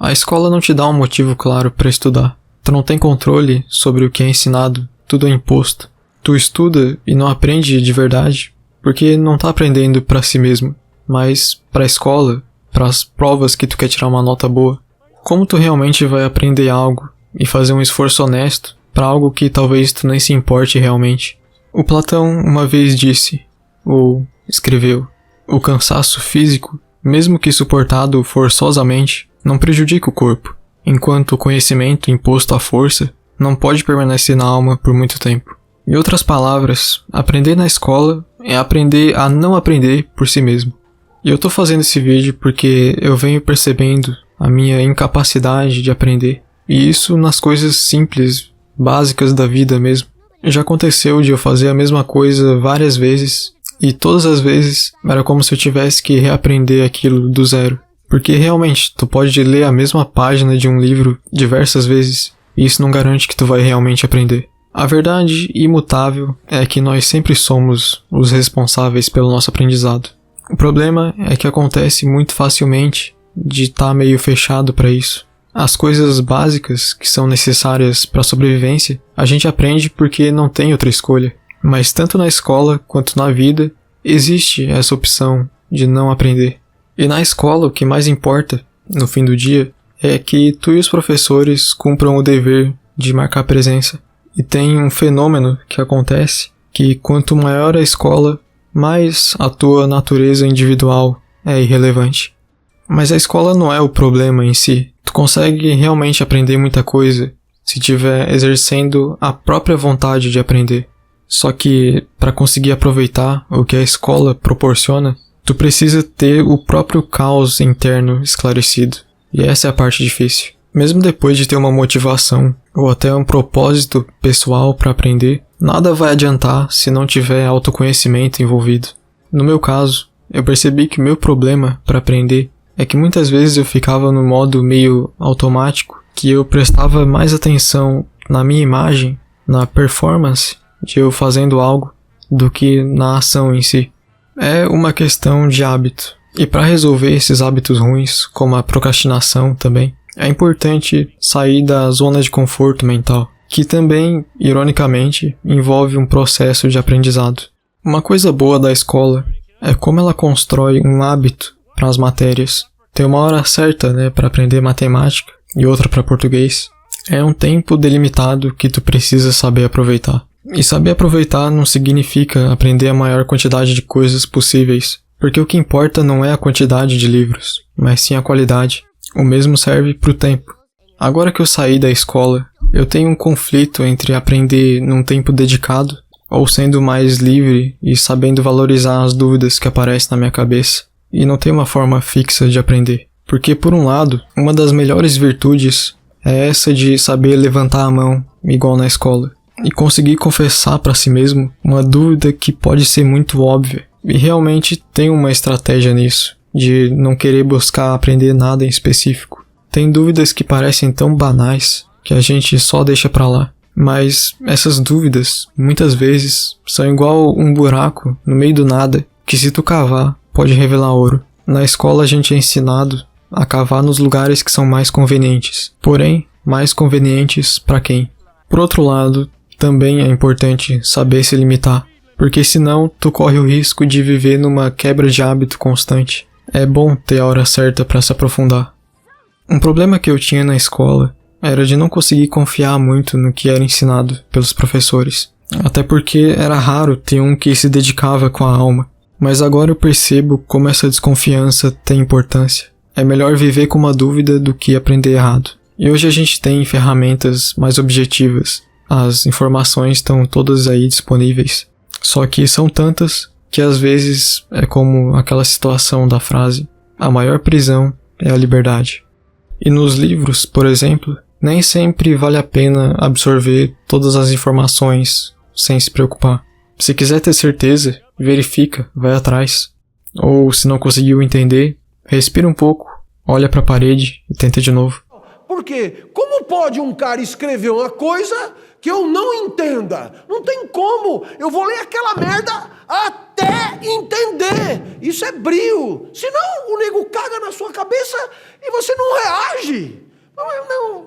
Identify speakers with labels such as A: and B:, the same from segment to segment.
A: A escola não te dá um motivo claro para estudar. Tu não tem controle sobre o que é ensinado, tudo é imposto. Tu estuda e não aprende de verdade, porque não tá aprendendo para si mesmo, mas para a escola, para as provas que tu quer tirar uma nota boa. Como tu realmente vai aprender algo e fazer um esforço honesto para algo que talvez tu nem se importe realmente? O Platão uma vez disse, ou escreveu, o cansaço físico, mesmo que suportado forçosamente, não prejudica o corpo, enquanto o conhecimento imposto à força não pode permanecer na alma por muito tempo. Em outras palavras, aprender na escola é aprender a não aprender por si mesmo. E eu tô fazendo esse vídeo porque eu venho percebendo a minha incapacidade de aprender. E isso nas coisas simples, básicas da vida mesmo. Já aconteceu de eu fazer a mesma coisa várias vezes, e todas as vezes era como se eu tivesse que reaprender aquilo do zero. Porque realmente, tu pode ler a mesma página de um livro diversas vezes, e isso não garante que tu vai realmente aprender. A verdade imutável é que nós sempre somos os responsáveis pelo nosso aprendizado. O problema é que acontece muito facilmente de estar meio fechado para isso. As coisas básicas que são necessárias para a sobrevivência, a gente aprende porque não tem outra escolha. Mas tanto na escola quanto na vida, existe essa opção de não aprender. E na escola o que mais importa, no fim do dia, é que tu e os professores cumpram o dever de marcar presença. E tem um fenômeno que acontece, que quanto maior a escola, mais a tua natureza individual é irrelevante. Mas a escola não é o problema em si. Tu consegue realmente aprender muita coisa se estiver exercendo a própria vontade de aprender. Só que, para conseguir aproveitar o que a escola proporciona, tu precisa ter o próprio caos interno esclarecido. E essa é a parte difícil. Mesmo depois de ter uma motivação ou até um propósito pessoal para aprender, nada vai adiantar se não tiver autoconhecimento envolvido. No meu caso, eu percebi que o meu problema para aprender é que muitas vezes eu ficava no modo meio automático, que eu prestava mais atenção na minha imagem, na performance de eu fazendo algo, do que na ação em si. É uma questão de hábito. E para resolver esses hábitos ruins, como a procrastinação também, é importante sair da zona de conforto mental, que também, ironicamente, envolve um processo de aprendizado. Uma coisa boa da escola é como ela constrói um hábito para as matérias. Tem uma hora certa, para aprender matemática e outra para português. É um tempo delimitado que tu precisa saber aproveitar. E saber aproveitar não significa aprender a maior quantidade de coisas possíveis, porque o que importa não é a quantidade de livros, mas sim a qualidade. O mesmo serve para o tempo. Agora que eu saí da escola, eu tenho um conflito entre aprender num tempo dedicado ou sendo mais livre e sabendo valorizar as dúvidas que aparecem na minha cabeça e não ter uma forma fixa de aprender. Porque, por um lado, uma das melhores virtudes é essa de saber levantar a mão, igual na escola, e conseguir confessar para si mesmo uma dúvida que pode ser muito óbvia. E realmente tem uma estratégia nisso, de não querer buscar aprender nada em específico. Tem dúvidas que parecem tão banais que a gente só deixa pra lá. Mas essas dúvidas, muitas vezes, são igual um buraco no meio do nada, que se tu cavar, pode revelar ouro. Na escola a gente é ensinado a cavar nos lugares que são mais convenientes. Porém, mais convenientes pra quem? Por outro lado, também é importante saber se limitar, porque senão tu corre o risco de viver numa quebra de hábito constante. É bom ter a hora certa para se aprofundar. Um problema que eu tinha na escola era de não conseguir confiar muito no que era ensinado pelos professores. Até porque era raro ter um que se dedicava com a alma. Mas agora eu percebo como essa desconfiança tem importância. É melhor viver com uma dúvida do que aprender errado. E hoje a gente tem ferramentas mais objetivas. As informações estão todas aí disponíveis. Só que são tantas que às vezes é como aquela situação da frase: a maior prisão é a liberdade. E nos livros, por exemplo, nem sempre vale a pena absorver todas as informações sem se preocupar. Se quiser ter certeza, verifica, vai atrás. Ou se não conseguiu entender, respira um pouco, olha para a parede e tenta de novo.
B: Porque como pode um cara escrever uma coisa que eu não entenda. Não tem como. Eu vou ler aquela merda até entender. Isso é brio. Senão o nego caga na sua cabeça e você não reage. Não.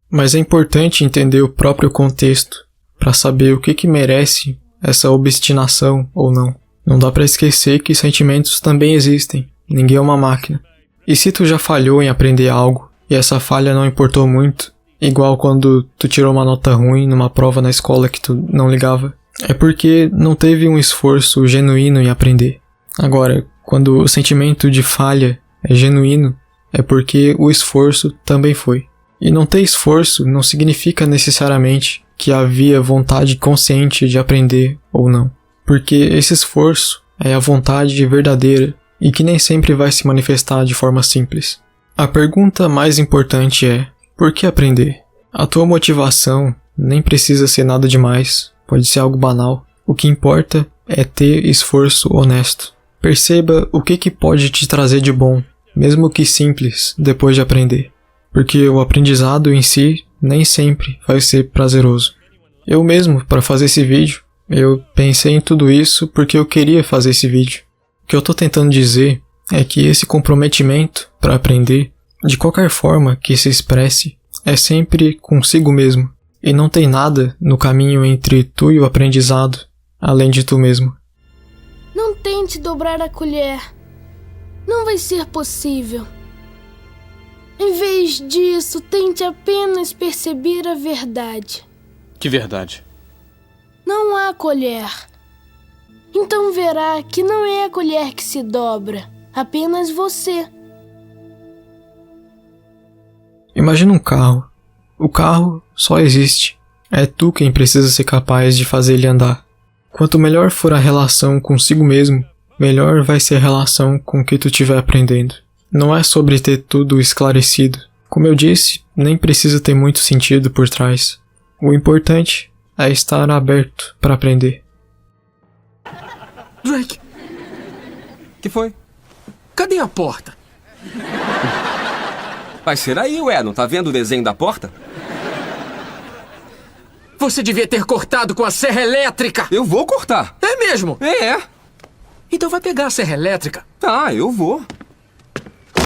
A: Mas é importante entender o próprio contexto para saber o que merece essa obstinação ou não. Não dá para esquecer que sentimentos também existem. Ninguém é uma máquina. E se tu já falhou em aprender algo e essa falha não importou muito, igual quando tu tirou uma nota ruim numa prova na escola que tu não ligava, é porque não teve um esforço genuíno em aprender. Agora, quando o sentimento de falha é genuíno, é porque o esforço também foi. E não ter esforço não significa necessariamente que havia vontade consciente de aprender ou não. Porque esse esforço é a vontade verdadeira e que nem sempre vai se manifestar de forma simples. A pergunta mais importante é: por que aprender? A tua motivação nem precisa ser nada demais, pode ser algo banal. O que importa é ter esforço honesto. Perceba o que pode te trazer de bom, mesmo que simples, depois de aprender. Porque o aprendizado em si nem sempre vai ser prazeroso. Eu mesmo, para fazer esse vídeo, eu pensei em tudo isso porque eu queria fazer esse vídeo. O que eu tô tentando dizer é que esse comprometimento para aprender, de qualquer forma que se expresse, é sempre consigo mesmo. E não tem nada no caminho entre tu e o aprendizado, além de tu mesmo.
C: Não tente dobrar a colher. Não vai ser possível. Em vez disso, tente apenas perceber a verdade.
D: Que verdade?
C: Não há colher. Então verá que não é a colher que se dobra, apenas você.
A: Imagina um carro. O carro só existe. É tu quem precisa ser capaz de fazer ele andar. Quanto melhor for a relação consigo mesmo, melhor vai ser a relação com o que tu estiver aprendendo. Não é sobre ter tudo esclarecido. Como eu disse, nem precisa ter muito sentido por trás. O importante é estar aberto para aprender.
B: Drake,
D: Que foi?
B: cadê a porta?
D: Vai ser aí, ué, não tá vendo o desenho da porta?
B: Você devia ter cortado com a serra elétrica.
D: Eu vou cortar.
B: É mesmo?
D: É.
B: Então vai pegar a serra elétrica.
D: Tá, eu vou.